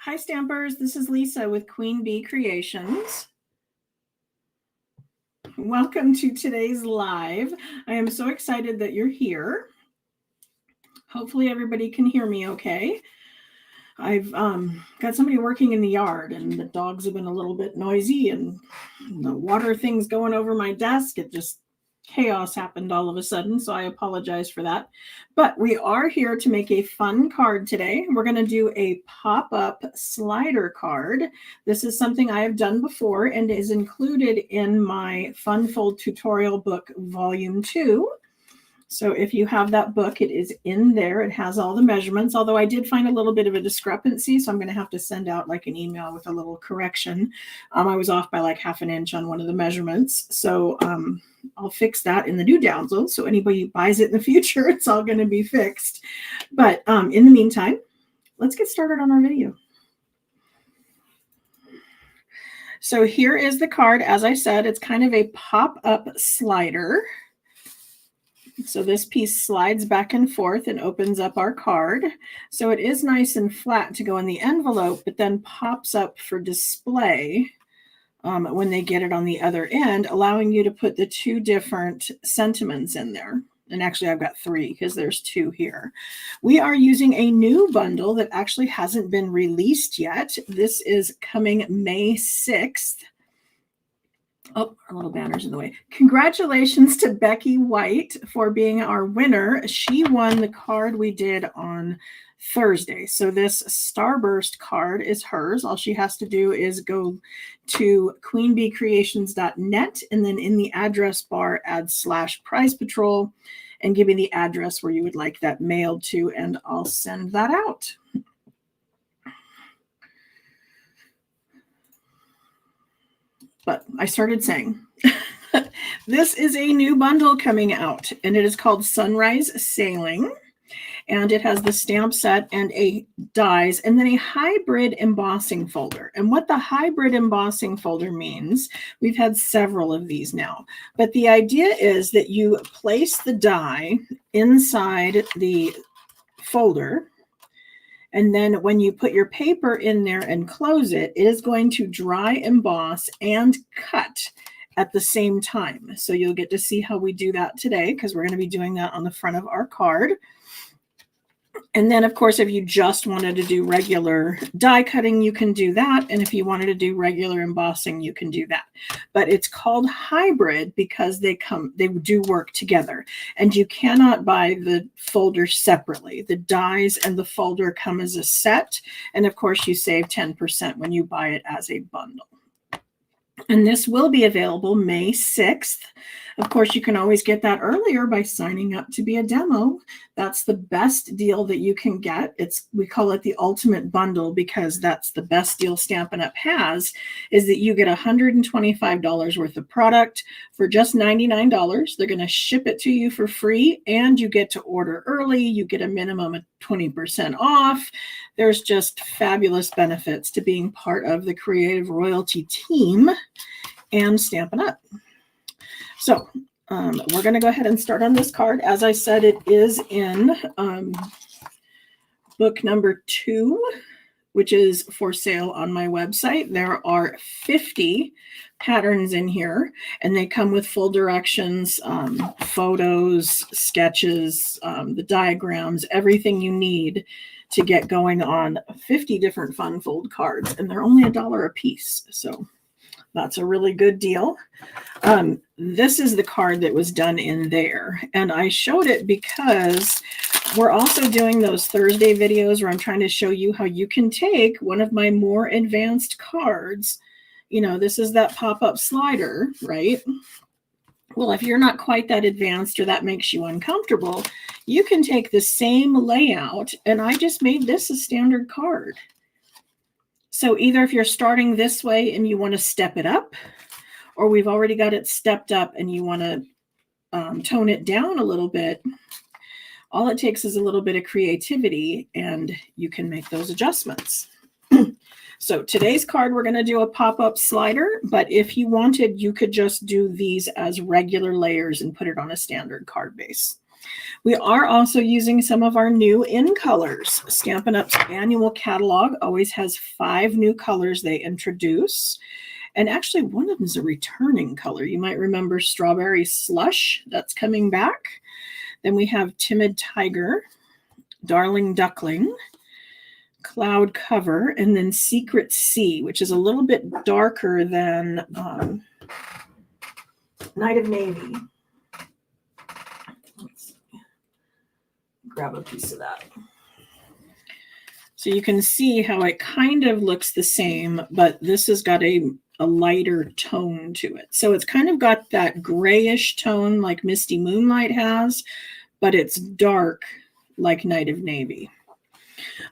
Hi Stampers, this is Lisa with Queen Bee Creations. Welcome to today's live. I am so excited that you're here. Hopefully everybody can hear me okay. I've got somebody working in the yard and the dogs have been a little bit noisy and the water thing's going over my desk. It just chaos happened all of a sudden, so I apologize for that. But we are here to make a fun card today. We're going to do a pop-up slider card. This is something I have done before and is included in my Fun Fold tutorial book, Volume 2. So if you have that book, it is in there. It has all the measurements, although I did find a little bit of a discrepancy, so I'm going to have to send out like an email with a little correction. I was off by like half an inch on one of the measurements, so I'll fix that in the new download. So anybody who buys it in the future, it's all going to be fixed. But in the meantime, let's get started on our video. So here is the card. As I said, it's kind of a pop-up slider. So this piece slides back and forth and opens up our card. So it is nice and flat to go in the envelope, but then pops up for display when they get it on the other end, allowing you to put the two different sentiments in there. And actually I've got three because there's two here. We are using a new bundle that actually hasn't been released yet. This is coming May 6th. Oh, our little banner's in the way. Congratulations to Becky White for being our winner. She won the card we did on Thursday. So this Starburst card is hers. All she has to do is go to queenbeecreations.net and then in the address bar add /prize patrol and give me the address where you would like that mailed to, and I'll send that out. But I started saying, this is a new bundle coming out, and it is called Sunrise Sailing. And it has the stamp set and a dies, and then a hybrid embossing folder. And what the hybrid embossing folder means, we've had several of these now, but the idea is that you place the die inside the folder, and then when you put your paper in there and close it, it is going to dry emboss and cut at the same time. So you'll get to see how we do that today, because we're going to be doing that on the front of our card. And then, of course, if you just wanted to do regular die cutting, you can do that. And if you wanted to do regular embossing, you can do that. But it's called hybrid because they do work together. And you cannot buy the folder separately. The dies and the folder come as a set. And of course, you save 10% when you buy it as a bundle. And this will be available May 6th. Of course, you can always get that earlier by signing up to be a demo. That's the best deal that you can get. We call it the ultimate bundle because that's the best deal Stampin' Up! Has, is that you get $125 worth of product for just $99. They're going to ship it to you for free, and you get to order early. You get a minimum of 20% off. There's just fabulous benefits to being part of the Creative Royalty team and Stampin' Up! So we're going to go ahead and start on this card. As I said, it is in book number 2, which is for sale on my website. There are 50 patterns in here, and they come with full directions, photos, sketches, the diagrams, everything you need to get going on 50 different Fun Fold cards, and they're only $1 a piece. So that's a really good deal. This is the card that was done in there, and I showed it because we're also doing those Thursday videos where I'm trying to show you how you can take one of my more advanced cards. You know, this is that pop-up slider, right? Well, if you're not quite that advanced or that makes you uncomfortable, you can take the same layout, and I just made this a standard card. So either if you're starting this way and you want to step it up, or we've already got it stepped up and you want to tone it down a little bit, all it takes is a little bit of creativity and you can make those adjustments. So today's card, we're going to do a pop-up slider, but if you wanted, you could just do these as regular layers and put it on a standard card base. We are also using some of our new in colors. Stampin' Up's annual catalog always has 5 new colors they introduce. And actually, one of them is a returning color. You might remember Strawberry Slush. That's coming back. Then we have Timid Tiger, Darling Duckling, Cloud Cover, and then Secret Sea, which is a little bit darker than Night of Navy. Let's grab a piece of that. So you can see how it kind of looks the same, but this has got a lighter tone to it. So it's kind of got that grayish tone like Misty Moonlight has, but it's dark like Night of Navy.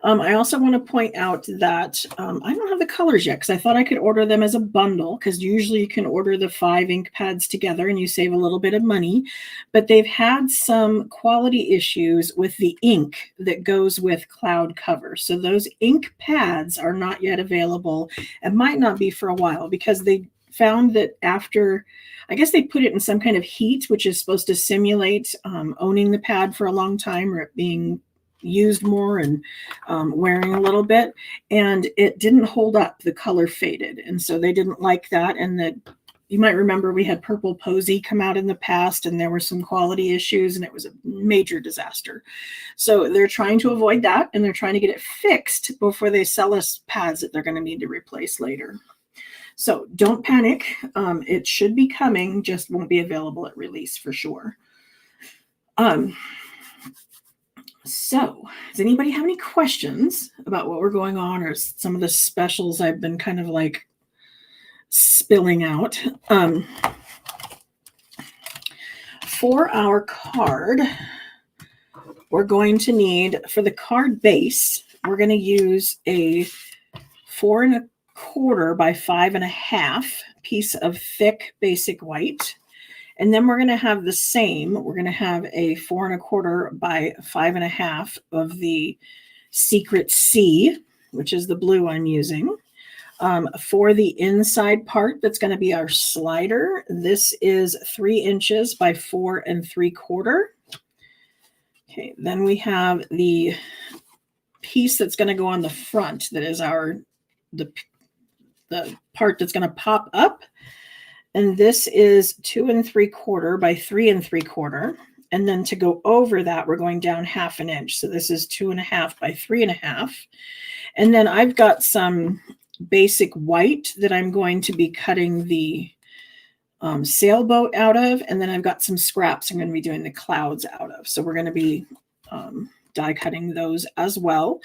I also want to point out that I don't have the colors yet because I thought I could order them as a bundle, because usually you can order the 5 ink pads together and you save a little bit of money. But they've had some quality issues with the ink that goes with Cloud Cover. So those ink pads are not yet available and might not be for a while, because they found that after, I guess they put it in some kind of heat, which is supposed to simulate owning the pad for a long time, or it being used more and wearing a little bit, and it didn't hold up. The color faded, and so they didn't like that. And that, you might remember, we had Purple Posy come out in the past, and there were some quality issues, and it was a major disaster. So they're trying to avoid that, and they're trying to get it fixed before they sell us pads that they're going to need to replace later. So don't panic. It should be coming, just won't be available at release for sure. So does anybody have any questions about what we're going on, or some of the specials I've been kind of like spilling out? For our card, we're going to need, for the card base, we're going to use a 4 1/4 by 5 1/2 piece of thick basic white. And then we're going to have the same. We're going to have a 4 1/4 by 5 1/2 of the Secret Sea, which is the blue I'm using. For the inside part, that's going to be our slider. This is 3 inches by 4 3/4. Okay, then we have the piece that's going to go on the front. That is the part that's going to pop up. And this is 2 3/4 by 3 3/4. And then to go over that, we're going down 1/2 inch. So this is 2 1/2 by 3 1/2. And then I've got some basic white that I'm going to be cutting the sailboat out of. And then I've got some scraps I'm going to be doing the clouds out of. So we're going to be die cutting those as well.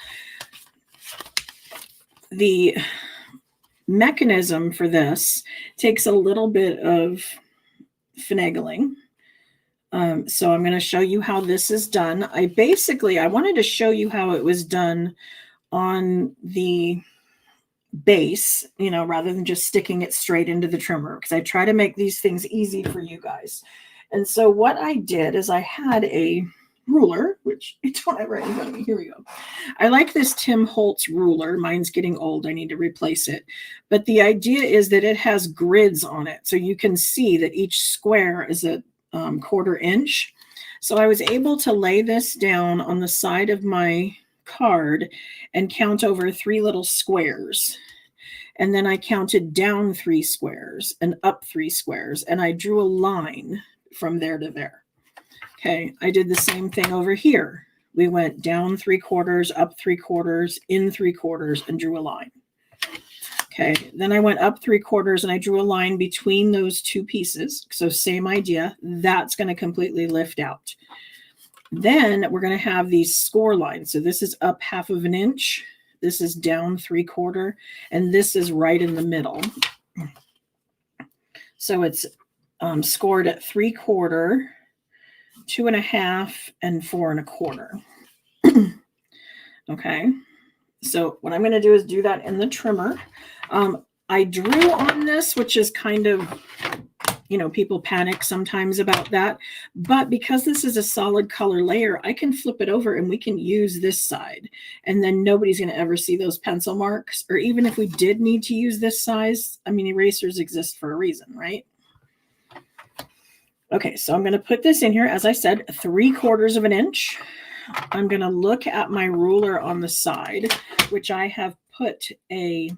The mechanism for this takes a little bit of finagling. So I'm going to show you how this is done. I wanted to show you how it was done on the base, rather than just sticking it straight into the trimmer, because I try to make these things easy for you guys. And so what I did is I had a ruler, which I don't have right in front of me. Here we go. I like this Tim Holtz ruler. Mine's getting old. I need to replace it. But the idea is that it has grids on it. So you can see that each square is a 1/4 inch. So I was able to lay this down on the side of my card and count over 3 little squares. And then I counted down 3 squares and up 3 squares. And I drew a line from there to there. Okay, I did the same thing over here. We went down 3/4, up 3/4, in 3/4, and drew a line. Okay, then I went up 3/4 and I drew a line between those 2 pieces. So same idea, that's going to completely lift out. Then we're going to have these score lines. So this is up 1/2 inch, this is down 3/4, and this is right in the middle. So it's scored at 3/4, 2 1/2, and 4 1/4. Okay, so what I'm going to do is do that in the trimmer. I drew on this, which is kind of, people panic sometimes about that. But because this is a solid color layer, I can flip it over and we can use this side. And then nobody's going to ever see those pencil marks. Or even if we did need to use this size, erasers exist for a reason, right? Okay, so I'm going to put this in here, as I said, 3/4 of an inch. I'm going to look at my ruler on the side, which I have put a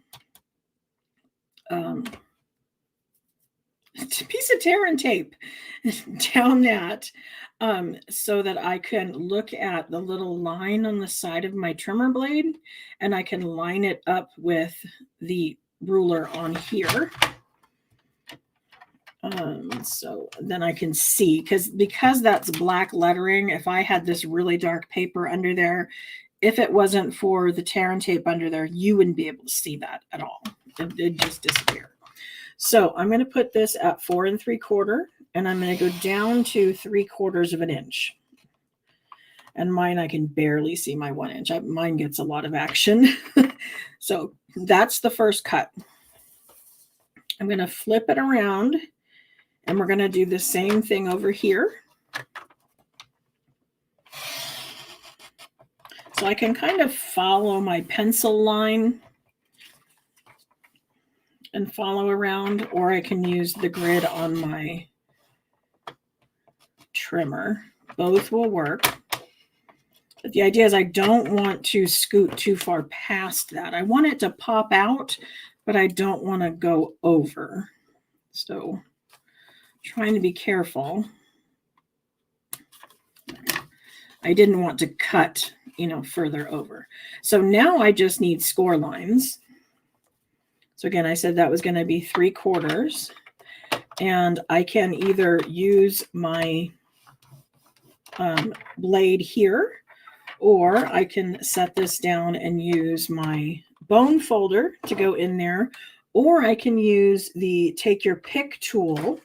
piece of tear and tape down that so that I can look at the little line on the side of my trimmer blade, and I can line it up with the ruler on here. So then I can see, because that's black lettering, if I had this really dark paper under there, if it wasn't for the tear and tape under there, you wouldn't be able to see that at all. It'd just disappear. So I'm going to put this at 4 3/4, and I'm going to go down to 3/4 of an inch. And mine, I can barely see my 1 inch. Mine gets a lot of action. So that's the first cut. I'm going to flip it around, and we're going to do the same thing over here. So I can kind of follow my pencil line and follow around, or I can use the grid on my trimmer. Both will work. But the idea is I don't want to scoot too far past that. I want it to pop out, but I don't want to go over. So trying to be careful. I didn't want to cut, further over. So now I just need score lines. So again, I said that was going to be 3/4, and I can either use my blade here, or I can set this down and use my bone folder to go in there, or I can use the take your pick tool,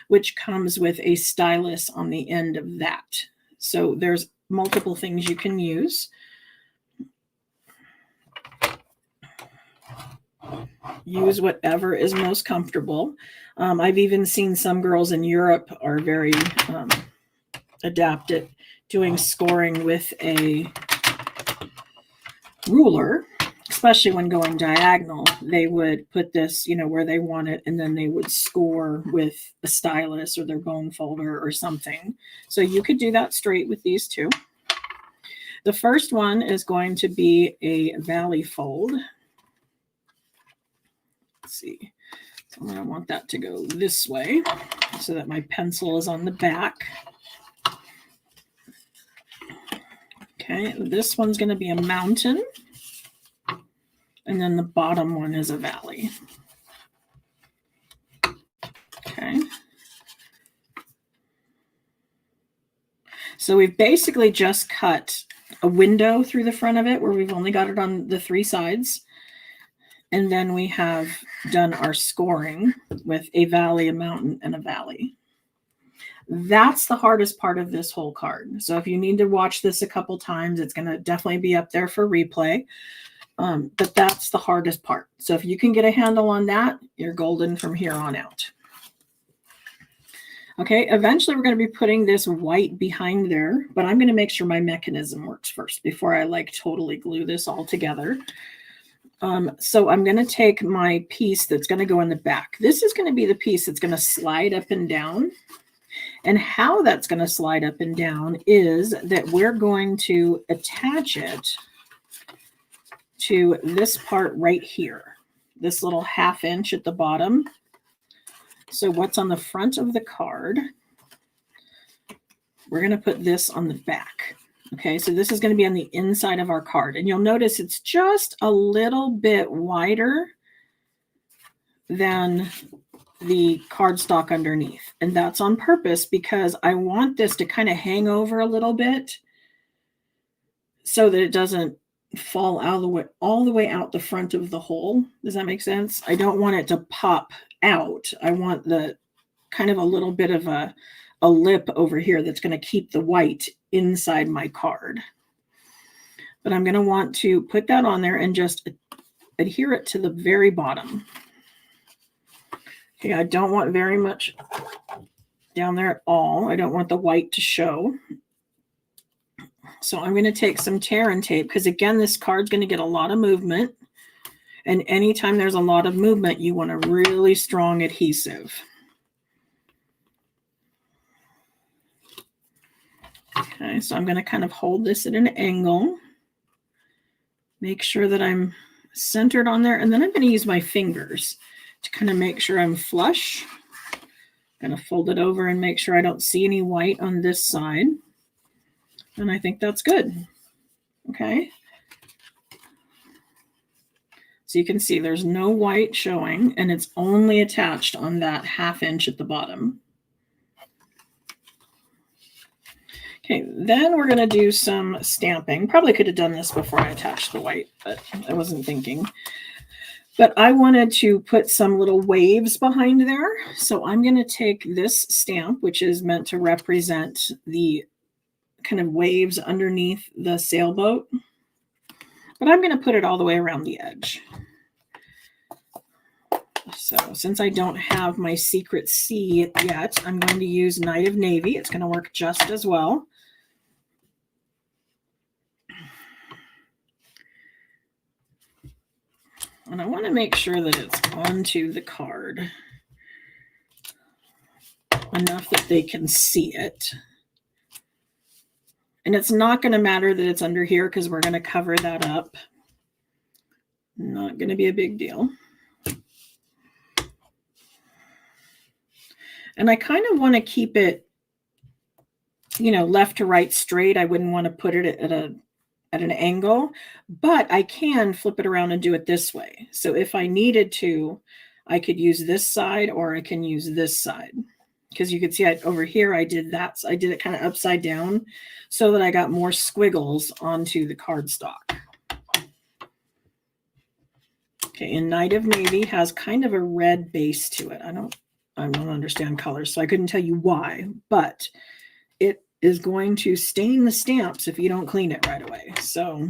which comes with a stylus on the end of that. So there's multiple things you can use. Use whatever is most comfortable. I've even seen some girls in Europe are very adept at doing scoring with a ruler, especially when going diagonal. They would put this, where they want it, and then they would score with a stylus or their bone folder or something. So you could do that straight with these two. The first one is going to be a valley fold. Let's see. So I want that to go this way so that my pencil is on the back. Okay, this one's going to be a mountain, and then the bottom one is a valley. Okay. So we've basically just cut a window through the front of it where we've only got it on the 3 sides. And then we have done our scoring with a valley, a mountain, and a valley. That's the hardest part of this whole card. So if you need to watch this a couple times, it's going to definitely be up there for replay. But that's the hardest part. So if you can get a handle on that, you're golden from here on out. Okay, eventually we're going to be putting this white behind there, but I'm going to make sure my mechanism works first before I totally glue this all together. So I'm going to take my piece that's going to go in the back. This is going to be the piece that's going to slide up and down. And how that's going to slide up and down is that we're going to attach it to this part right here, this little 1/2 inch at the bottom. So what's on the front of the card, we're going to put this on the back. Okay, so this is going to be on the inside of our card. And you'll notice it's just a little bit wider than the cardstock underneath. And that's on purpose because I want this to kind of hang over a little bit so that it doesn't fall all the way out the front of the hole. Does that make sense? I don't want it to pop out. I want the kind of a little bit of a lip over here that's going to keep the white inside my card. But I'm going to want to put that on there and just adhere it to the very bottom. Okay, I don't want very much down there at all. I don't want the white to show. So I'm going to take some tear and tape because, again, this card's going to get a lot of movement. And anytime there's a lot of movement, you want a really strong adhesive. Okay, so I'm going to kind of hold this at an angle. Make sure that I'm centered on there. And then I'm going to use my fingers to kind of make sure I'm flush. I'm going to fold it over and make sure I don't see any white on this side. And I think that's good. Okay. So you can see there's no white showing, and it's only attached on that 1/2 inch at the bottom. Okay, then we're going to do some stamping. Probably could have done this before I attached the white, but I wasn't thinking. But I wanted to put some little waves behind there. So I'm going to take this stamp, which is meant to represent the kind of waves underneath the sailboat. But I'm going to put it all the way around the edge. So since I don't have my secret C yet, I'm going to use Night of Navy. It's going to work just as well. And I want to make sure that it's onto the card enough that they can see it. And it's not going to matter that it's under here because we're going to cover that up. Not going to be a big deal. And I kind of want to keep it, you know, left to right straight. I wouldn't want to put it at an angle, but I can flip it around and do it this way. So if I needed to, I could use this side or I can use this side. Because you can see over here, I did that. So I did it kind of upside down so that I got more squiggles onto the cardstock. Okay, and Night of Navy has kind of a red base to it. I don't understand colors, so I couldn't tell you why, but it is going to stain the stamps if you don't clean it right away. So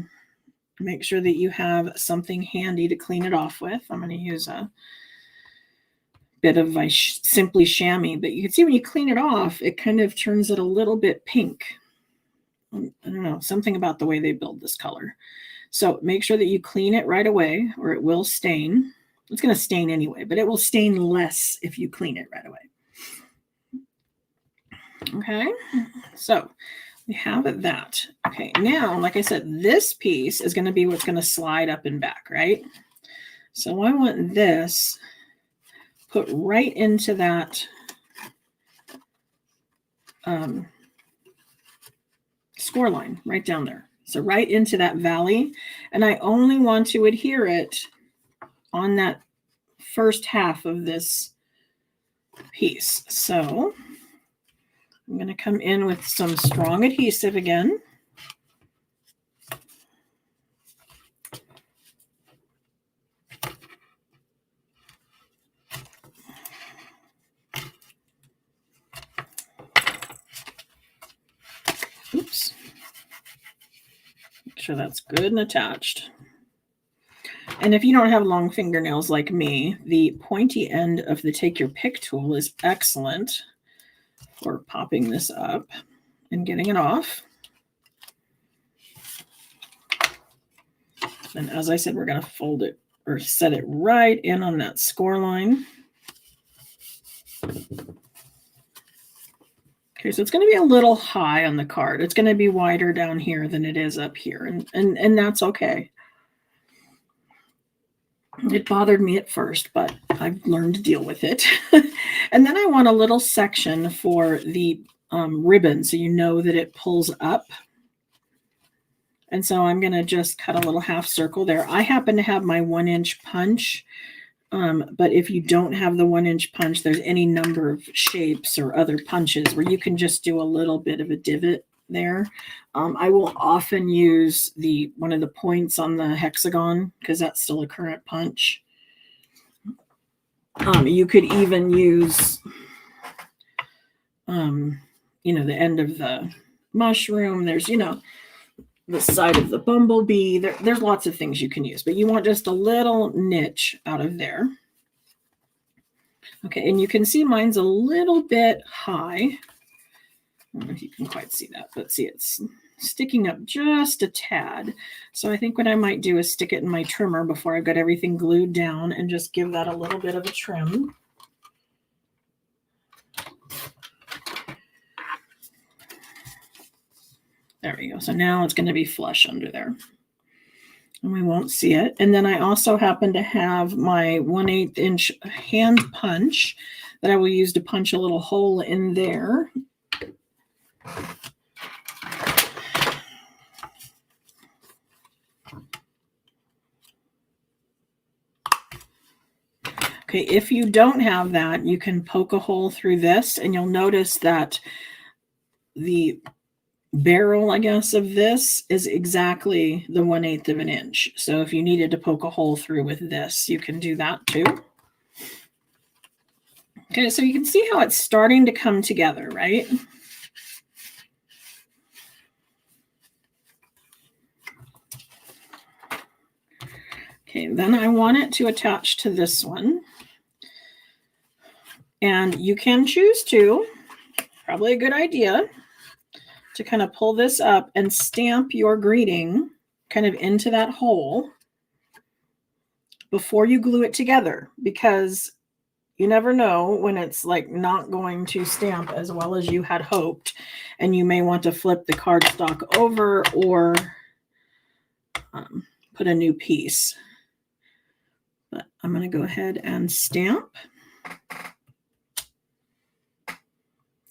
make sure that you have something handy to clean it off with. I'm going to use a bit of my Simply Chamois, but you can see when you clean it off, it kind of turns it a little bit pink. I don't know, something about the way they build this color. So make sure that you clean it right away or it will stain. It's going to stain anyway, but it will stain less if you clean it right away. Okay, so we have that. Okay, now, like I said, this piece is going to be what's going to slide up and back, right? So I want this put right into that score line right down there. So right into that valley. And I only want to adhere it on that first half of this piece. So I'm going to come in with some strong adhesive again. Oops. Make sure that's good and attached. And if you don't have long fingernails like me, the pointy end of the Take Your Pick tool is excellent for popping this up and getting it off. And as I said, we're going to fold it or set it right in on that score line. Okay, so it's going to be a little high on the card. It's going to be wider down here than it is up here, and that's okay. It bothered me at first, but I've learned to deal with it. And then I want a little section for the ribbon so you know that it pulls up. And so I'm going to just cut a little half circle there. I happen to have my 1-inch punch, but if you don't have the 1-inch punch, there's any number of shapes or other punches where you can just do a little bit of a divot there. I will often use one of the points on the hexagon because that's still a current punch. You could even use, you know, the end of the mushroom. There's, you know, the side of the bumblebee. There's lots of things you can use, but you want just a little niche out of there. Okay, and you can see mine's a little bit high. I don't know if you can quite see that, but see, it's sticking up just a tad. So I think what I might do is stick it in my trimmer before I've got everything glued down and just give that a little bit of a trim. There we go. So now it's going to be flush under there. And we won't see it. And then I also happen to have my 1/8 inch hand punch that I will use to punch a little hole in there. Okay, if you don't have that, you can poke a hole through this, and you'll notice that the barrel, I guess, of this is exactly the 1/8 of an inch. So if you needed to poke a hole through with this, you can do that too. Okay, so you can see how it's starting to come together, right? Okay, then I want it to attach to this one. And you can choose to, probably a good idea, to kind of pull this up and stamp your greeting kind of into that hole before you glue it together, because you never know when it's like not going to stamp as well as you had hoped, and you may want to flip the cardstock over or put a new piece. But I'm going to go ahead and stamp.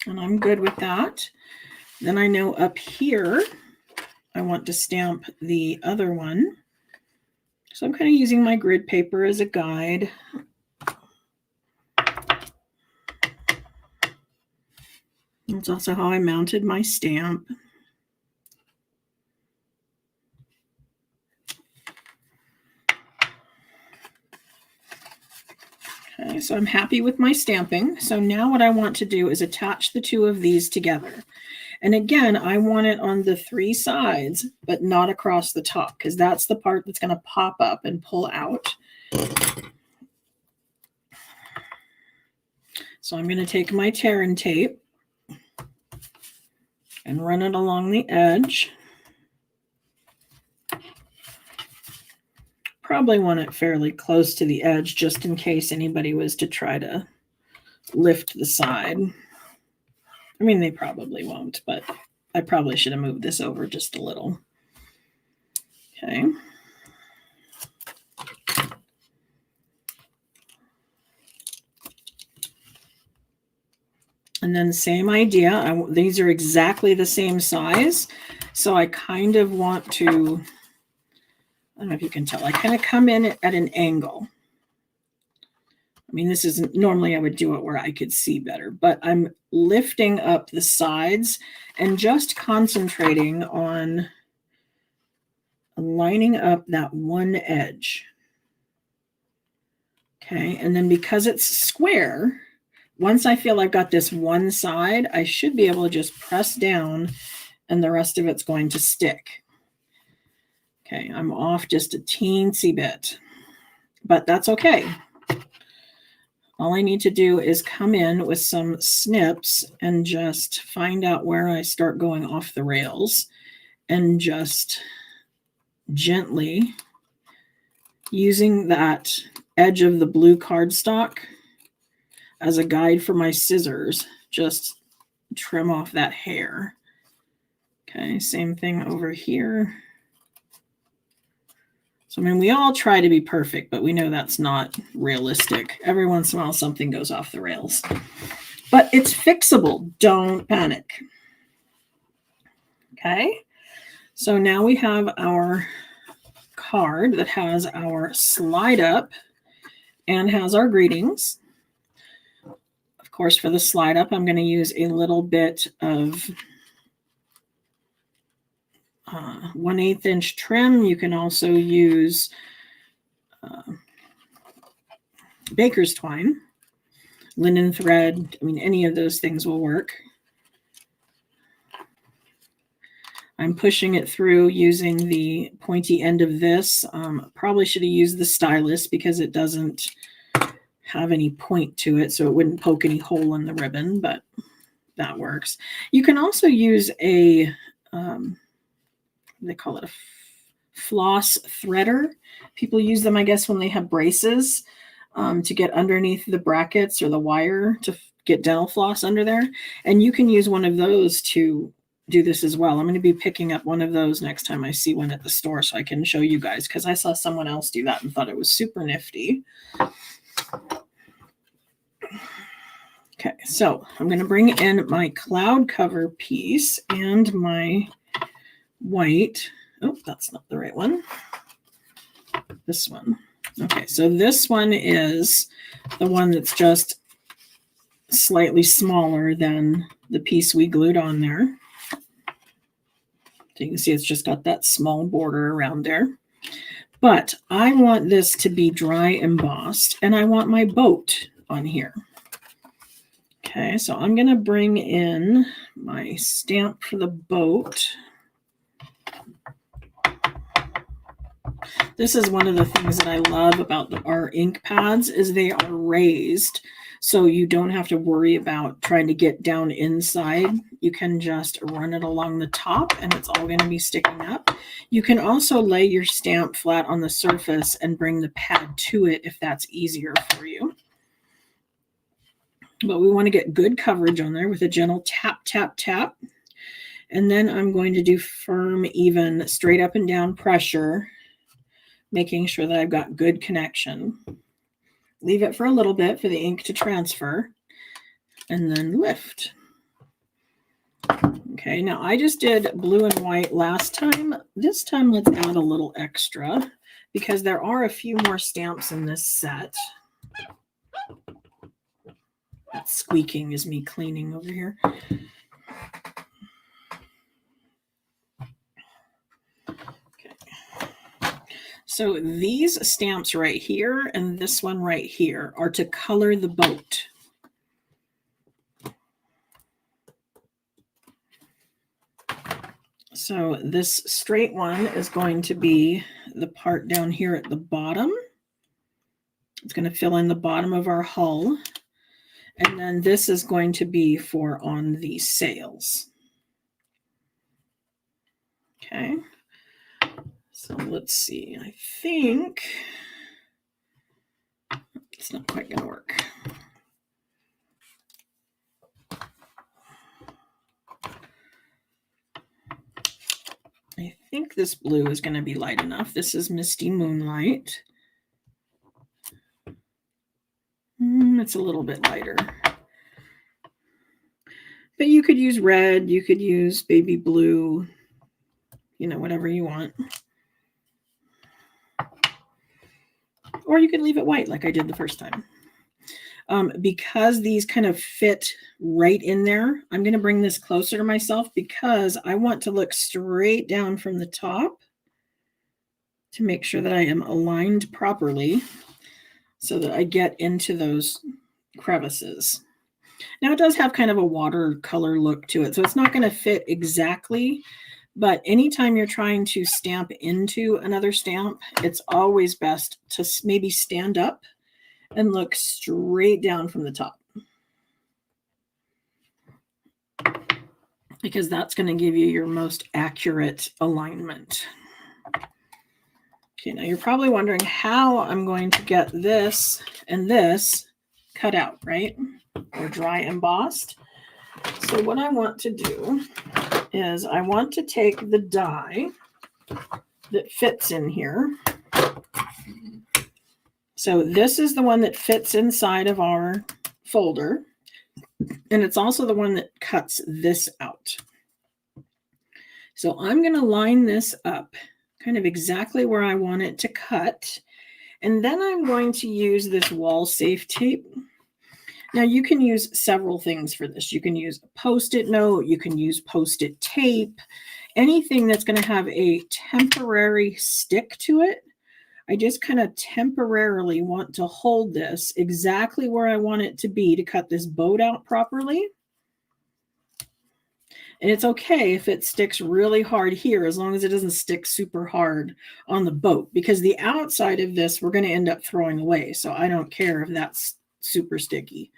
And I'm good with that. Then I know up here, I want to stamp the other one. So I'm kind of using my grid paper as a guide. That's also how I mounted my stamp. Okay, so I'm happy with my stamping. So now what I want to do is attach the two of these together. And again, I want it on the 3 sides, but not across the top, because that's the part that's going to pop up and pull out. So I'm going to take my tear and tape and run it along the edge. Probably want it fairly close to the edge, just in case anybody was to try to lift the side. I mean, they probably won't, but I probably should have moved this over just a little. Okay. And then same idea. These are exactly the same size. So I kind of want to, I don't know if you can tell, I kind of come in at an angle. I mean, this isn't, normally I would do it where I could see better, but I'm lifting up the sides and just concentrating on lining up that one edge. Okay, and then because it's square, once I feel I've got this one side, I should be able to just press down and the rest of it's going to stick. Okay, I'm off just a teensy bit, but that's okay. All I need to do is come in with some snips and just find out where I start going off the rails and just gently, using that edge of the blue cardstock as a guide for my scissors, just trim off that hair. Okay, same thing over here. So, I mean, we all try to be perfect, but we know that's not realistic. Every once in a while, something goes off the rails. But it's fixable. Don't panic. Okay, so now we have our card that has our slide up and has our greetings. Of course, for the slide up, I'm going to use a little bit of 1/8 inch trim. You can also use baker's twine, linen thread. I mean, any of those things will work. I'm pushing it through using the pointy end of this. Probably should have used the stylus because it doesn't have any point to it, so it wouldn't poke any hole in the ribbon, but that works. You can also use a they call it a floss threader. People use them, I guess, when they have braces to get underneath the brackets or the wire to get dental floss under there. And you can use one of those to do this as well. I'm going to be picking up one of those next time I see one at the store so I can show you guys, because I saw someone else do that and thought it was super nifty. Okay, so I'm going to bring in my cloud cover piece and my white. Oh, that's not the right one. This one. Okay, so this one is the one that's just slightly smaller than the piece we glued on there. So you can see it's just got that small border around there. But I want this to be dry embossed, and I want my boat on here. Okay, so I'm going to bring in my stamp for the boat. This is one of the things that I love about our ink pads is they are raised, so you don't have to worry about trying to get down inside. You can just run it along the top and it's all going to be sticking up. You can also lay your stamp flat on the surface and bring the pad to it if that's easier for you. But we want to get good coverage on there with a gentle tap, tap, tap. And then I'm going to do firm, even, straight up and down pressure, making sure that I've got good connection. Leave it for a little bit for the ink to transfer, and then lift. Okay, now I just did blue and white last time. This time let's add a little extra because there are a few more stamps in this set. That squeaking is me cleaning over here. So these stamps right here and this one right here are to color the boat. So this straight one is going to be the part down here at the bottom. It's going to fill in the bottom of our hull. And then this is going to be for on the sails. Okay. So let's see, I think it's not quite going to work. I think this blue is going to be light enough. This is Misty Moonlight. It's a little bit lighter. But you could use red, you could use baby blue, you know, whatever you want. Or you could leave it white like I did the first time. Because these kind of fit right in there, I'm going to bring this closer to myself because I want to look straight down from the top to make sure that I am aligned properly so that I get into those crevices. Now it does have kind of a watercolor look to it, so it's not going to fit exactly. But anytime you're trying to stamp into another stamp, it's always best to maybe stand up and look straight down from the top, because that's going to give you your most accurate alignment. Okay, now you're probably wondering how I'm going to get this and this cut out, right? Or dry embossed. So what I want to do is I want to take the die that fits in here. So this is the one that fits inside of our folder, and it's also the one that cuts this out. So I'm going to line this up kind of exactly where I want it to cut, and then I'm going to use this wall safe tape. Now you can use several things for this. You can use a Post-it note, you can use Post-it tape, anything that's going to have a temporary stick to it. I just kind of temporarily want to hold this exactly where I want it to be to cut this boat out properly. And it's okay if it sticks really hard here, as long as it doesn't stick super hard on the boat, because the outside of this we're going to end up throwing away. So I don't care if that's super sticky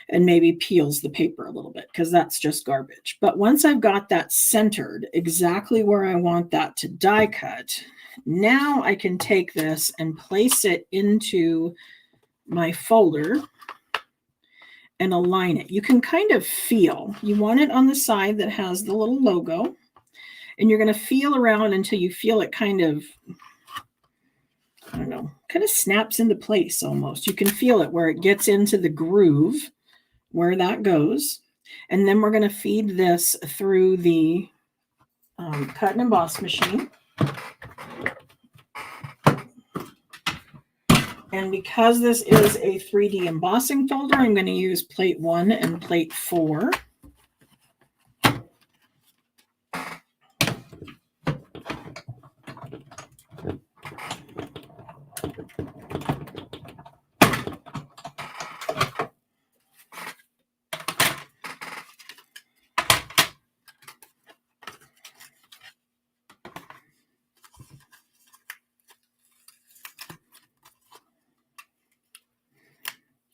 and maybe peels the paper a little bit, because that's just garbage. But once I've got that centered exactly where I want that to die cut, now I can take this and place it into my folder. and align it. You can kind of feel. You want it on the side that has the little logo, and you're going to feel around until you feel it kind of, I don't know, kind of snaps into place almost. You can feel it where it gets into the groove where that goes. And then we're going to feed this through the cut and emboss machine. And because this is a 3D embossing folder, I'm going to use plate 1 and plate 4.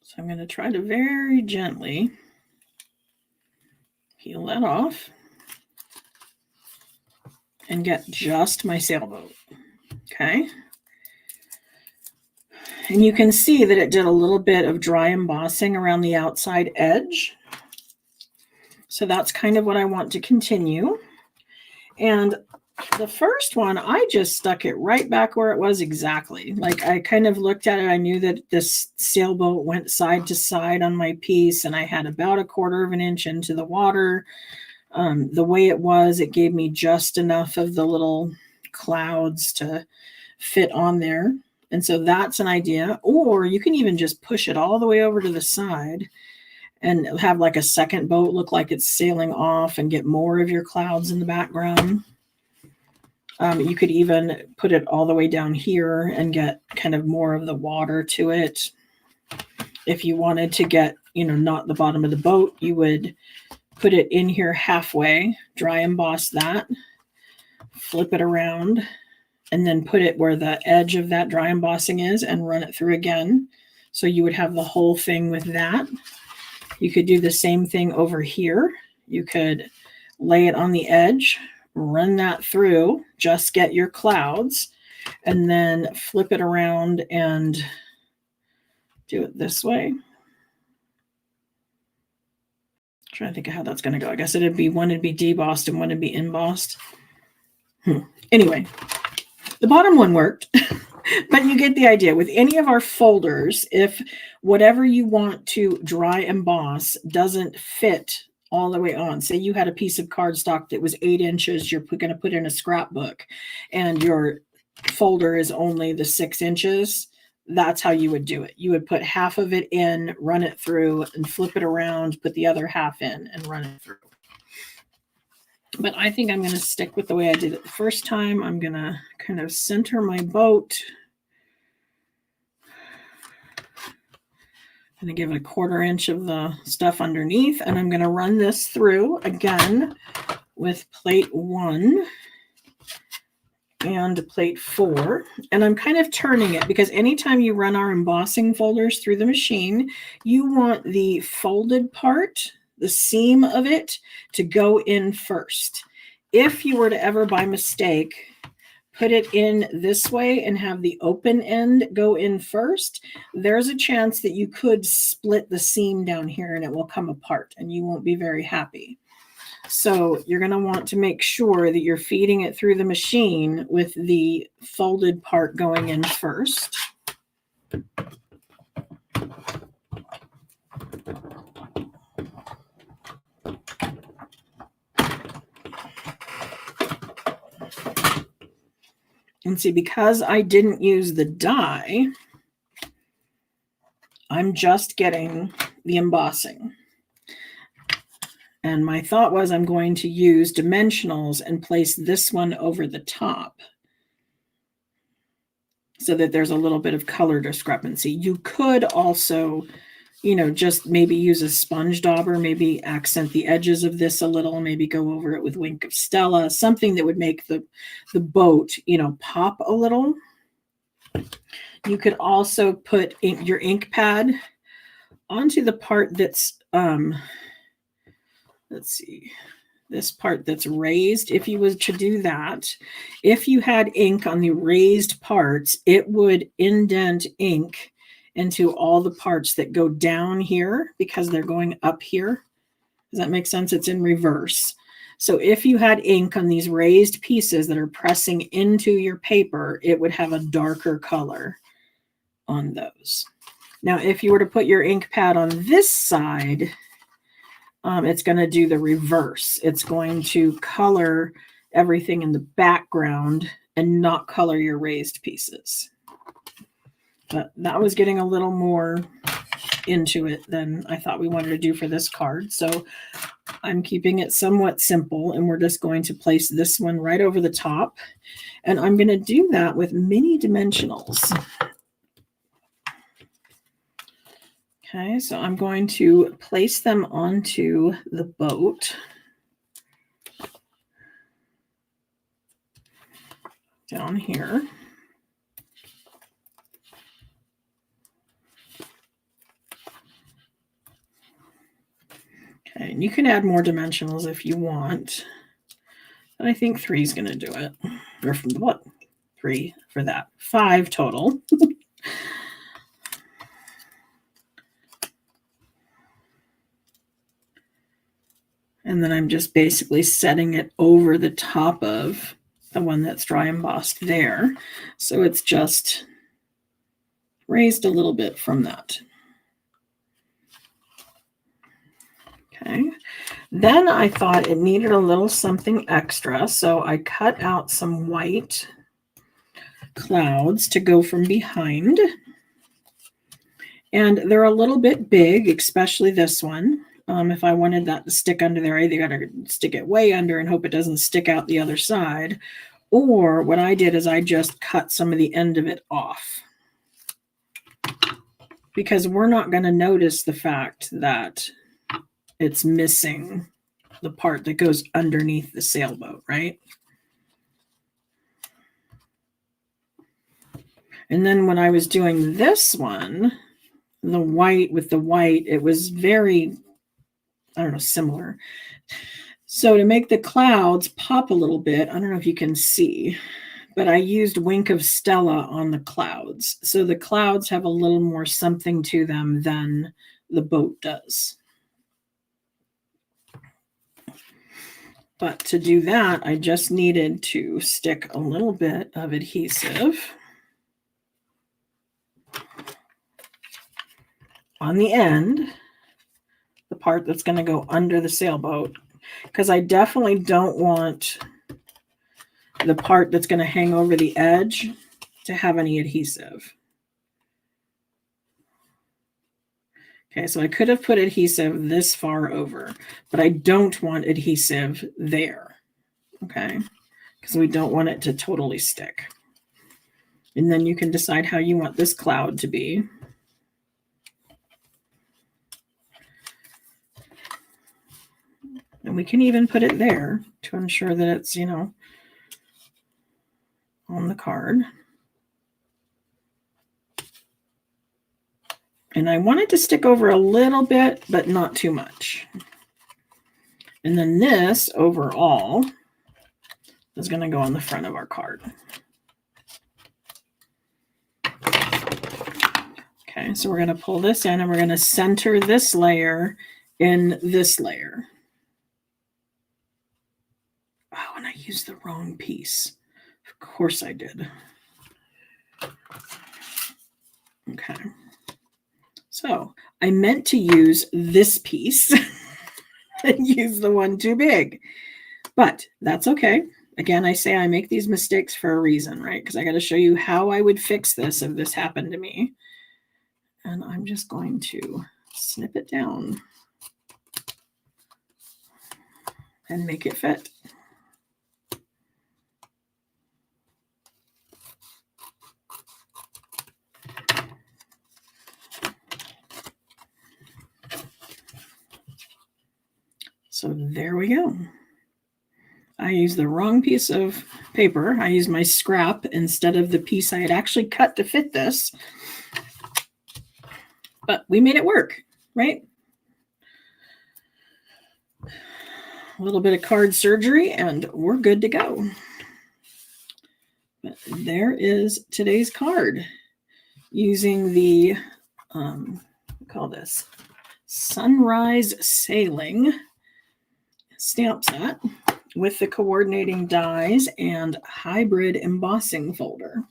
So I'm going to try to very gently peel that off and get just my sailboat. Okay. And you can see that it did a little bit of dry embossing around the outside edge. So that's kind of what I want to continue. And the first one, I just stuck it right back where it was exactly. Like I kind of looked at it. I knew that this sailboat went side to side on my piece, and I had about 1/4 of an inch into the water. The way it was, it gave me just enough of the little clouds to fit on there. And so that's an idea. Or you can even just push it all the way over to the side and have like a second boat look like it's sailing off and get more of your clouds in the background. You could even put it all the way down here and get kind of more of the water to it. If you wanted to get, not the bottom of the boat, you would put it in here halfway, dry emboss that, flip it around, and then put it where the edge of that dry embossing is and run it through again. So you would have the whole thing with that. You could do the same thing over here. You could lay it on the edge, run that through, just get your clouds, and then flip it around and do it this way. Trying to think of how that's going to go. I guess one would be debossed and one would be embossed. Anyway, the bottom one worked, but you get the idea. With any of our folders, if whatever you want to dry emboss doesn't fit all the way on, say you had a piece of cardstock that was 8 inches, you're going to put in a scrapbook, and your folder is only the 6 inches, that's how you would do it. You would put half of it in, run it through, and flip it around, put the other half in, and run it through. But I think I'm going to stick with the way I did it the first time. I'm going to kind of center my boat. I'm going to give it 1/4 inch of the stuff underneath, and I'm going to run this through again with plate 1 and plate 4. And I'm kind of turning it because anytime you run our embossing folders through the machine, you want the folded part, the seam of it, to go in first. If you were to ever by mistake put it in this way and have the open end go in first, there's a chance that you could split the seam down here and it will come apart and you won't be very happy. So you're going to want to make sure that you're feeding it through the machine with the folded part going in first. And see, because I didn't use the die, I'm just getting the embossing. And my thought was I'm going to use dimensionals and place this one over the top so that there's a little bit of color discrepancy. You could also, just maybe use a sponge dauber, maybe accent the edges of this a little, maybe go over it with Wink of Stella, something that would make the boat, pop a little. You could also put your ink pad onto the part that's, let's see, this part that's raised. If you were to do that, if you had ink on the raised parts, it would indent ink into all the parts that go down here because they're going up here. Does that make sense? It's in reverse. So if you had ink on these raised pieces that are pressing into your paper, it would have a darker color on those. Now, if you were to put your ink pad on this side, it's going to do the reverse. It's going to color everything in the background and not color your raised pieces. But that was getting a little more into it than I thought we wanted to do for this card. So I'm keeping it somewhat simple, and we're just going to place this one right over the top. And I'm going to do that with mini dimensionals. Okay, so I'm going to place them onto the boat. Down here. Okay, and you can add more dimensionals if you want, but I think 3 is going to do it. Or from what? 3 for that. 5 total. And then I'm just basically setting it over the top of the one that's dry embossed there. So it's just raised a little bit from that. Okay. Then I thought it needed a little something extra. So I cut out some white clouds to go from behind. And they're a little bit big, especially this one. If I wanted that to stick under there, I either got to stick it way under and hope it doesn't stick out the other side. Or what I did is I just cut some of the end of it off. Because we're not going to notice the fact that it's missing the part that goes underneath the sailboat, right? And then when I was doing this one, the white with the white, it was very, I don't know, similar. So to make the clouds pop a little bit, I don't know if you can see, but I used Wink of Stella on the clouds. So the clouds have a little more something to them than the boat does. But to do that, I just needed to stick a little bit of adhesive on the end, the part that's going to go under the sailboat, because I definitely don't want the part that's going to hang over the edge to have any adhesive. Okay, so I could have put adhesive this far over, but I don't want adhesive there, okay, because we don't want it to totally stick. And then you can decide how you want this cloud to be. And we can even put it there to ensure that it's, you know, on the card. And I want it to stick over a little bit, but not too much. And then this overall is going to go on the front of our card. Okay, so we're going to pull this in and we're going to center this layer in this layer. Oh, and I used the wrong piece. Of course I did. Okay. So I meant to use this piece and use the one too big, but that's okay. Again, I say I make these mistakes for a reason, right? Because I got to show you how I would fix this if this happened to me. And I'm just going to snip it down and make it fit. So there we go. I used the wrong piece of paper. I used my scrap instead of the piece I had actually cut to fit this. But we made it work, right? A little bit of card surgery and we're good to go. But there is today's card using the call this Sunrise Sailing stamp set with the coordinating dies and hybrid embossing folder.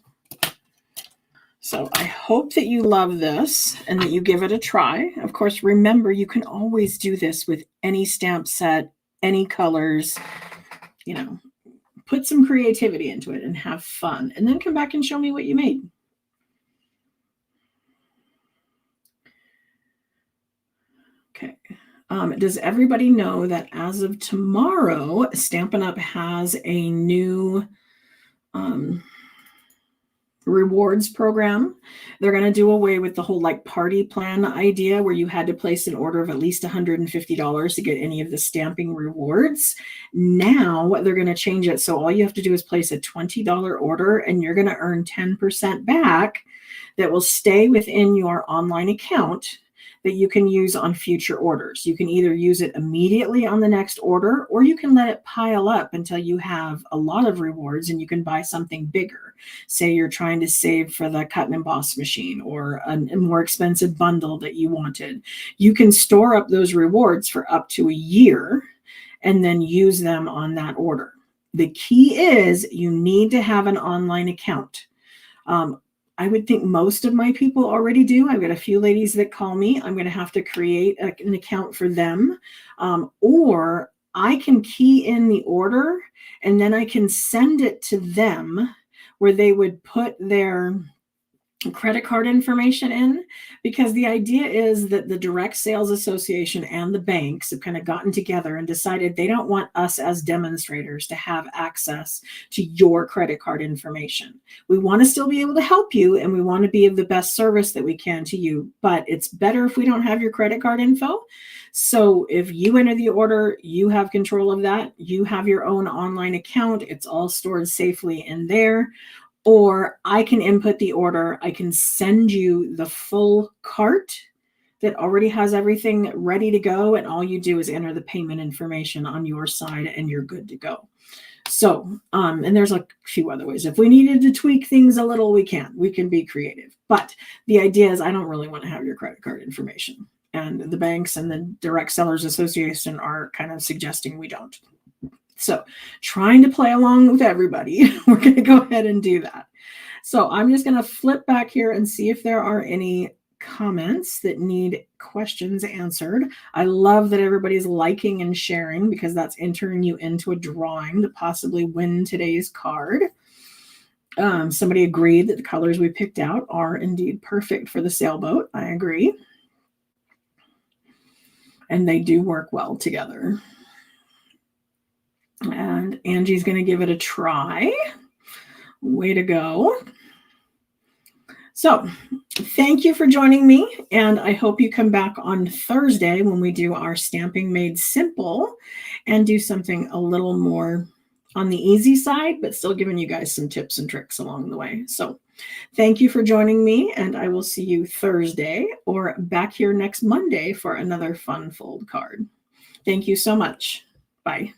So I hope that you love this and that you give it a try. Of course, remember, you can always do this with any stamp set, any colors, you know, put some creativity into it and have fun, and then come back and show me what you made. Okay. Does everybody know that as of tomorrow, Stampin' Up! Has a new rewards program? They're going to do away with the whole like party plan idea where you had to place an order of at least $150 to get any of the stamping rewards. Now they're going to change it. So all you have to do is place a $20 order and you're going to earn 10% back that will stay within your online account that you can use on future orders. You can either use it immediately on the next order, or you can let it pile up until you have a lot of rewards and you can buy something bigger. Say you're trying to save for the cut and emboss machine or a more expensive bundle that you wanted. You can store up those rewards for up to a year and then use them on that order. The key is you need to have an online account. I would think most of my people already do. I've got a few ladies that call me. I'm going to have to create an account for them. Or I can key in the order and then I can send it to them where they would put their credit card information in, because the idea is that the Direct Sales Association and the banks have kind of gotten together and decided they don't want us as demonstrators to have access to your credit card information. We want to still be able to help you and we want to be of the best service that we can to you, but it's better if we don't have your credit card info. So if you enter the order, you have control of that. You have your own online account. It's all stored safely in there. Or I can input the order. I can send you the full cart that already has everything ready to go. And all you do is enter the payment information on your side and you're good to go. So, and there's a few other ways. If we needed to tweak things a little, we can be creative. But the idea is I don't really want to have your credit card information. And the banks and the Direct Sellers Association are kind of suggesting we don't. So trying to play along with everybody, we're going to go ahead and do that. So I'm just going to flip back here and see if there are any comments that need questions answered. I love that everybody's liking and sharing because that's entering you into a drawing to possibly win today's card. Somebody agreed that the colors we picked out are indeed perfect for the sailboat. I agree. And they do work well together. And Angie's going to give it a try. Way to go. So thank you for joining me. And I hope you come back on Thursday when we do our Stamping Made Simple and do something a little more on the easy side, but still giving you guys some tips and tricks along the way. So thank you for joining me, and I will see you Thursday or back here next Monday for another fun fold card. Thank you so much. Bye.